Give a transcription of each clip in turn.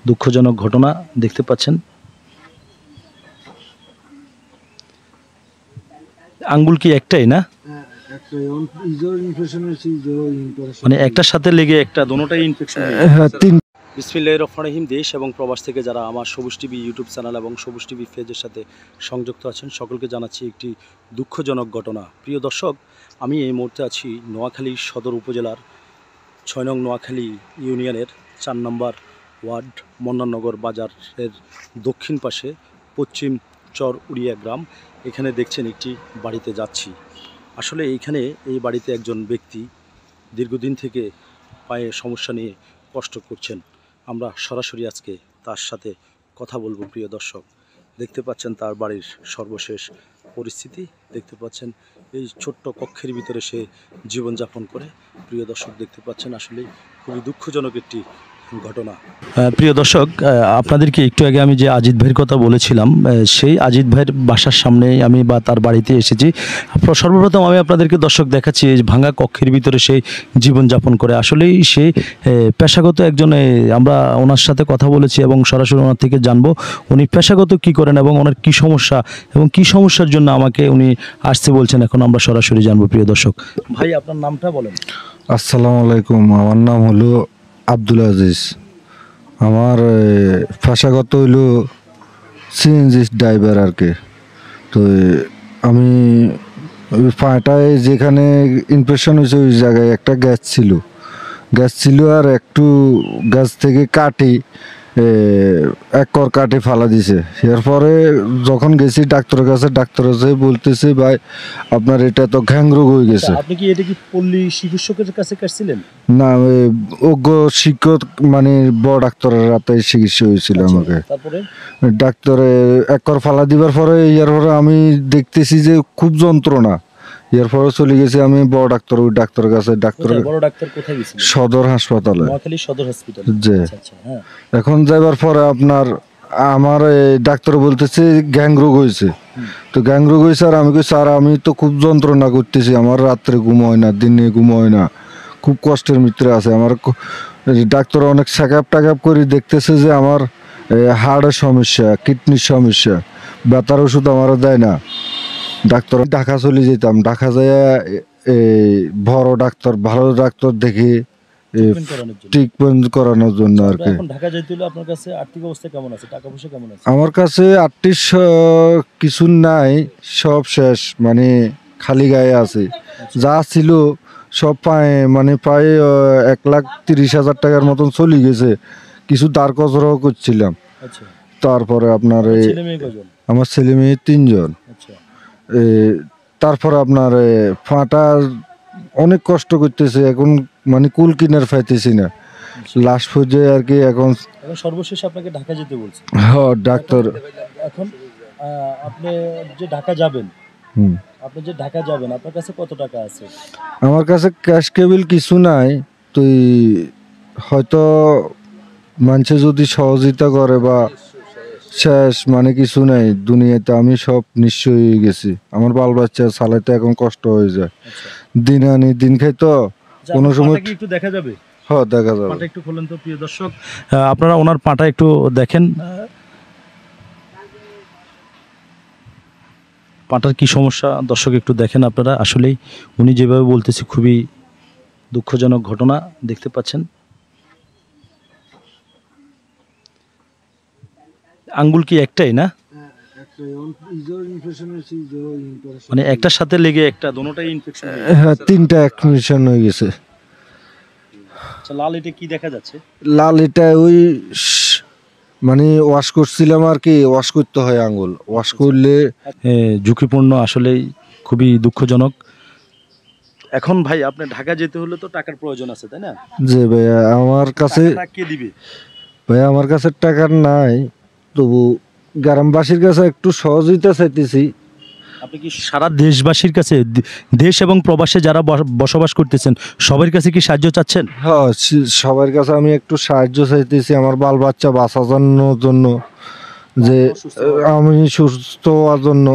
দুঃখজনক ঘটনা দেখতে পাচ্ছেন। আঙ্গুল কি একটাই না, মানে একটার সাথে লেগে একটা দোনোটাই ইনফেকশন। বিসমিল্লাহির রহমানির রহিম। দেশ এবং প্রবাস থেকে যারা আমার সবুজ টিভি ইউটিউব চ্যানেল এবং সবুজ টিভি পেজের সাথে সংযুক্ত আছেন সকলকে জানাচ্ছি একটি দুঃখজনক ঘটনা। প্রিয় দর্শক, আমি এই মুহূর্তে আছি নোয়াখালী সদর উপজেলার ৬ নং নোয়াখালী ইউনিয়নের ৪ নম্বর ওয়ার্ড মন্নাননগর বাজারের দক্ষিণ পাশে পশ্চিম চর উড়িয়া গ্রাম। এখানে দেখছেন একটি বাড়িতে যাচ্ছি। আসলে এইখানে এই বাড়িতে একজন ব্যক্তি দীর্ঘদিন থেকে পায়ে সমস্যা নিয়ে কষ্ট করছেন। আমরা সরাসরি আজকে তার সাথে কথা বলবো। প্রিয় দর্শক, দেখতে পাচ্ছেন তার বাড়ির সর্বশেষ পরিস্থিতি, দেখতে পাচ্ছেন এই ছোট্ট কক্ষের ভিতরে সে জীবনযাপন করে। প্রিয় দর্শক, দেখতে পাচ্ছেন আসলে খুবই দুঃখজনক একটি ঘটনা। প্রিয় দর্শক, আপনাদেরকে একটু আগে আমি যে আজিদ ভাইয়ের কথা বলেছিলাম, সেই আজিদ ভাইয়ের বাসার সামনে আমি বা তার বাড়িতে এসেছি। সর্বপ্রথম আমি আপনাদেরকে দর্শক দেখাচ্ছি এই ভাঙা কক্ষের ভিতরে সেই জীবনযাপন করে। আসলেই সে পেশাগত একজন, আমরা ওনার সাথে কথা বলেছি এবং সরাসরি ওনার থেকে জানবো উনি পেশাগত কি করেন এবং ওনার কি সমস্যা এবং কি সমস্যার জন্য আমাকে উনি আসতে বলছেন। এখন আমরা সরাসরি জানবো। প্রিয় দর্শক ভাই, আপনার নামটা বলেন। আসসালামু আলাইকুম, আমার নাম হলো আব্দুল আজিজ। আমার পেশাগত হইল সিএনজি ড্রাইভার আর কি। তো আমি ওই পাটায় যেখানে ইনফেকশন হয়েছে ওই জায়গায় একটা গ্যাস ছিল আর একটু গ্যাস থেকে কাটি এক কর কাটি ফালা দিছে। এরপরে যখন গেছি ডাক্তারের কাছে, ডাক্তার কাছে বলতেছে ভাই আপনার এটা তো ঘ্যাং রোগ হয়ে গেছে। আপনি কি এটা কি পল্লী চিকিৎসকের কাছে কাটছিলেন? না, অজ্ঞ শিক্ষক মানে বড় ডাক্তারের রাতে চিকিৎসা হয়েছিল আমাকে। তারপরে ডাক্তারে এক কর ফালা দিবার পরে এরপরে আমি দেখতেছি যে খুব যন্ত্রণা। এরপরে চলে গেছি আমি বড় ডাক্তার, ওই ডাক্তারের কাছে। বড় ডাক্তার কোথায় গেছিলেন? সদর হাসপাতালে। নোয়াখালী সদর হসপিটালে। জি। হ্যাঁ। এখন যাইবার পরে আপনার আমার ডাক্তার বলতেছে গ্যাং রোগ হয়েছে। তো গ্যাং রোগ হয়েছে আর আমি কই স্যার আমি তো খুব যন্ত্রণা করতেছি, আমার রাত্রে ঘুম হয় না, দিনে ঘুম হয় না, খুব কষ্টের ভিতরে আছে আমার। ডাক্তার অনেক চেকআপ করে দেখতেছে যে আমার হার্টের সমস্যা, কিডনির সমস্যা, ব্যথার ওষুধ আমারও দেয় না। ডাক্তার ঢাকা চলে যেতাম, ঢাকা যায় বড় ডাক্তার ভালো ডাক্তার দেখে ট্রিটমেন্ট করানোর জন্য আর কি। ঢাকা যাইতে হলে আপনার কাছে আর্থিক অবস্থা কেমন আছে, টাকা পয়সা কেমন আছে? আমার কাছে আর্থিক কিছু নাই, সব শেষ, মানে খালি গায়ে আছে। যা ছিল সব পায়ে মানে প্রায় 1,30,000 টাকার মতন চলে গেছে। কিছু দাঁড় কজরাও করছিলাম। তারপরে আপনার আমার ছেলে মেয়ে 3 জন। তারপরে আপনার ফাটা অনেক কষ্ট করতেছে এখন, মানে কুল কিনার পাইতেছি না লাস্ট পর্যায়ে আর কি। এখন সর্বশেষ আপনাকে ঢাকা যেতে বলছে। হ্যাঁ ডাক্তার। এখন আপনি যে ঢাকা যাবেন, আপনার কাছে কত টাকা আছে? আমার কাছে ক্যাশ কেবিল কিছু নাই। তুই হয়তো মানুষে যদি সহযোগিতা করে বা শেষ, মানে কিছু নাই দুনিয়াতে। আমি সব নিঃস্ব হয়ে গেছি, আমার বাল বাচ্চা চালাইতে এখন কষ্ট হয়ে যায়। দিন আনি দিন খাই, তো কোনো সময় একটু দেখা যাবে। হ্যাঁ দেখা যাবে। পাটা একটু খোলেন তো প্রিয় দর্শক, আপনারা ওনার পাটা একটু দেখেন, পাটার কি সমস্যা দর্শক একটু দেখেন আপনারা। আসলেই উনি যেভাবে বলতেছে খুবই দুঃখজনক ঘটনা, দেখতে পাচ্ছেন। আঙ্গুল কি একটাই না, মানে একটার সাথে লেগে একটা দোনোটাই ইনফেকশন? হ্যাঁ, 3টা ইনফেকশন হয়ে গেছে। লাল এটা কি দেখা যাচ্ছে? লাল এটা ওই মানে ওয়াশ করছিলাম আর কি, ওয়াশ করতে হয় আঙ্গুল, ওয়াশ করলে ঝুঁকিপূর্ণ। আসলেই খুবই দুঃখজনক। এখন ভাই আপনি ঢাকা যেতে হলে তো টাকার প্রয়োজন আছে, তাই না? জি ভাইয়া, আমার কাছে কে দিবে? ভাইয়া আমার কাছে টাকা নাই, তবু গ্রামবাসীর কাছে একটু সহযোগিতা চাইতেছি। আপনি কি সারা দেশবাসীর কাছে, দেশ এবং প্রবাসে যারা বসবাস করতেছেন সবার কাছে কি সাহায্য চাচ্ছেন? হ্যাঁ, সবার কাছে আমি একটু সাহায্য চাইতেছি আমার বাল বাচ্চা বাঁচানোর জন্য, যে আমি সুস্থ হওয়ার জন্য।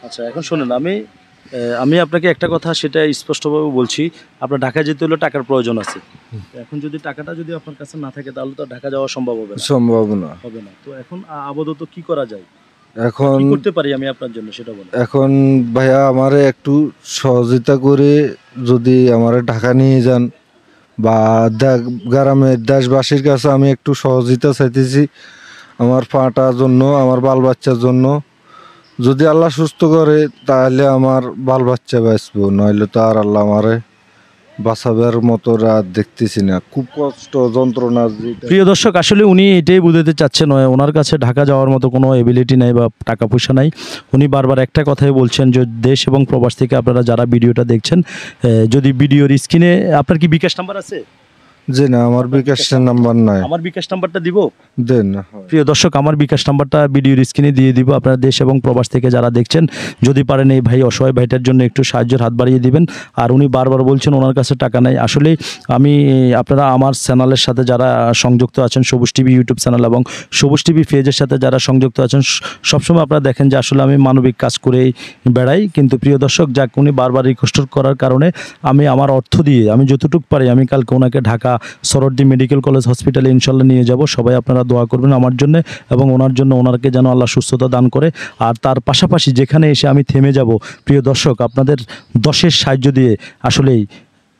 আচ্ছা, এখন শুনুন, আমি আমি আপনাকে একটা কথা সেটা স্পষ্টভাবে বলছি, আপনার ঢাকা যেতে হলে টাকার প্রয়োজন আছে। এখন যদি টাকাটা যদি আপনার কাছে না থাকে তাহলে তো ঢাকা যাওয়া সম্ভব হবে না। হবে না। তো এখন আপাতত কি করা যায়, এখন কি করতে পারি আমি আপনার জন্য সেটা বলেন। এখন ভাইয়া আমারে একটু সহযোগিতা করে যদি আমারে ঢাকা নিয়ে যান, বা গ্রামের দেশবাসীর কাছে আমি একটু সহযোগিতা চাইতেছি আমার পাটার জন্য, আমার বাল বাচ্চার জন্য। যদি আল্লাহ সুস্থ করে তাহলে আমার বাল বাচ্চা বাঁচবো, নইলে তো আর আল্লাহ আমারে বাঁচাবার মতো রাত দেখতেছি না। খুব কষ্ট যন্ত্রণা। প্রিয় দর্শক, আসলে উনি এটাই বুঝাতে চাচ্ছেন, ওনার কাছে ঢাকা যাওয়ার মতো কোনো এবিলিটি নাই বা টাকা পয়সা নাই। উনি বারবার একটা কথাই বলছেন যে দেশ এবং প্রবাস থেকে আপনারা যারা ভিডিওটা দেখছেন, যদি ভিডিওর স্ক্রিনে আপনার কি বিকাশ নাম্বার আছে? জি না, আমার বিকাশ নাম্বার নাই। আমার বিকাশ নাম্বারটা দিব? দেন না। প্রিয় দর্শক, আমার বিকাশ নাম্বারটা ভিডিওর স্ক্রিনে দিয়ে দিব। আপনারা দেশ এবং প্রবাস থেকে যারা দেখছেন, যদি পারেন এই ভাই অসহায় ভাইটার জন্য একটু সাহায্যের হাত বাড়িয়ে দিবেন। আর উনি বারবার বলছেন ওনার কাছে টাকা নাই। আসলে আমি আপনারা আমার চ্যানেলের সাথে যারা সংযুক্ত আছেন, সবুজ টিভি ইউটিউব চ্যানেল এবং সবুজ টিভি পেজের সাথে যারা সংযুক্ত আছেন, সবসময় আপনারা দেখেন যে আসলে আমি মানবিক কাজ করেই বেড়াই। কিন্তু প্রিয় দর্শক, যাক উনি বারবার রিকোয়েস্ট করার কারণে আমি আমার অর্থ দিয়ে আমি যতটুকু পারি আমি কালকে ওনাকে ঢাকা সরোয়ার্দী মেডিকেল কলেজ হসপিটালে ইনশাল্লাহ নিয়ে যাব। সবাই আপনারা দোয়া করবেন আমার জন্য এবং ওনার জন্য, ওনাকে যেন আল্লাহ সুস্থতা দান করে। আর তার পাশাপাশি যেখানে এসে আমি থেমে যাব, প্রিয় দর্শক, আপনাদের দশের সাহায্য দিয়ে আসলেই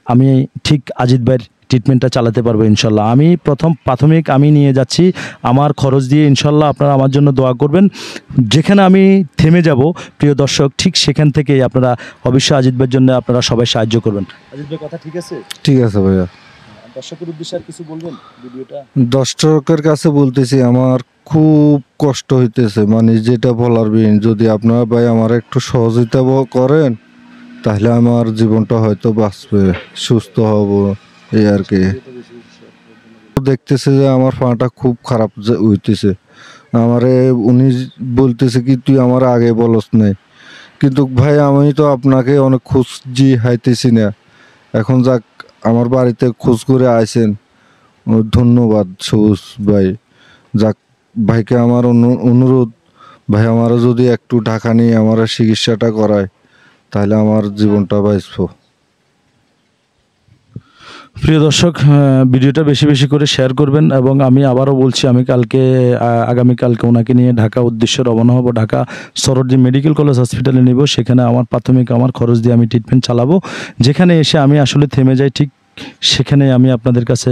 আমি ঠিক আজিদ ভাইয়ের ট্রিটমেন্টটা চালাতে পারবো ইনশাল্লাহ। আমি প্রাথমিক আমি নিয়ে যাচ্ছি আমার খরচ দিয়ে, ইনশাল্লাহ আপনারা আমার জন্য দোয়া করবেন। যেখানে আমি থেমে যাব প্রিয় দর্শক, ঠিক সেখান থেকেই আপনারা অবশ্যই আজিদ ভাইয়ের জন্য আপনারা সবাই সাহায্য করবেন। আজিদ ভাই, কথা ঠিক আছে? ঠিক আছে ভাইয়া। দর্শকের উদ্দেশ্যে আর কিছু বলবেন ভিডিওটা? দর্শকের কাছে বলতেছি আমার খুব কষ্ট হইতেছে, মানে যেটা বলার বিন, যদি আপনারা ভাই আমার একটু সহযোগিতা করেন তাহলে আমার জীবনটা হয়তো বাঁচবে, সুস্থ হব, এই আর কি। দেখতেছে যে আমার পাটা খুব খারাপ হইতেছে, আমারে উনি বলতেছে কি তুই আমার আগে বলস নাই, কিন্তু ভাই আমি তো আপনাকে অনেক খুঁজছি হাইতেছি না। এখন যাক আমার বাড়িতে খোঁজ করে আইছেন, ধন্যবাদ সবুজ ভাই। যাক ভাইকে আমার অনুরোধ, ভাই আমারও যদি একটু ঢাকা নিয়ে আমার চিকিৎসাটা করায় তাহলে আমার জীবনটা বাঁচবো। প্রিয় দর্শক, ভিডিওটা বেশি বেশি করে শেয়ার করবেন এবং আমি আবারও বলছি, আমি আগামীকালকে ওনাকে নিয়ে ঢাকা উদ্দেশ্যে রওনা হব। ঢাকা সরোয়ার্দী মেডিকেল কলেজ হসপিটালে নিব। সেখানে আমার প্রাথমিক আমার খরচ দিয়ে আমি ট্রিটমেন্ট চালাবো। যেখানে এসে আমি আসলে থেমে যাই, ঠিক সেখানে আমি আপনাদের কাছে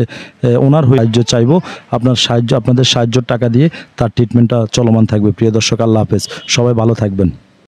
ওনার সাহায্য চাইবো। আপনাদের সাহায্যের টাকা দিয়ে তার ট্রিটমেন্টটা চলমান থাকবে। প্রিয় দর্শক, আল্লাহ হাফেজ, সবাই ভালো থাকবেন।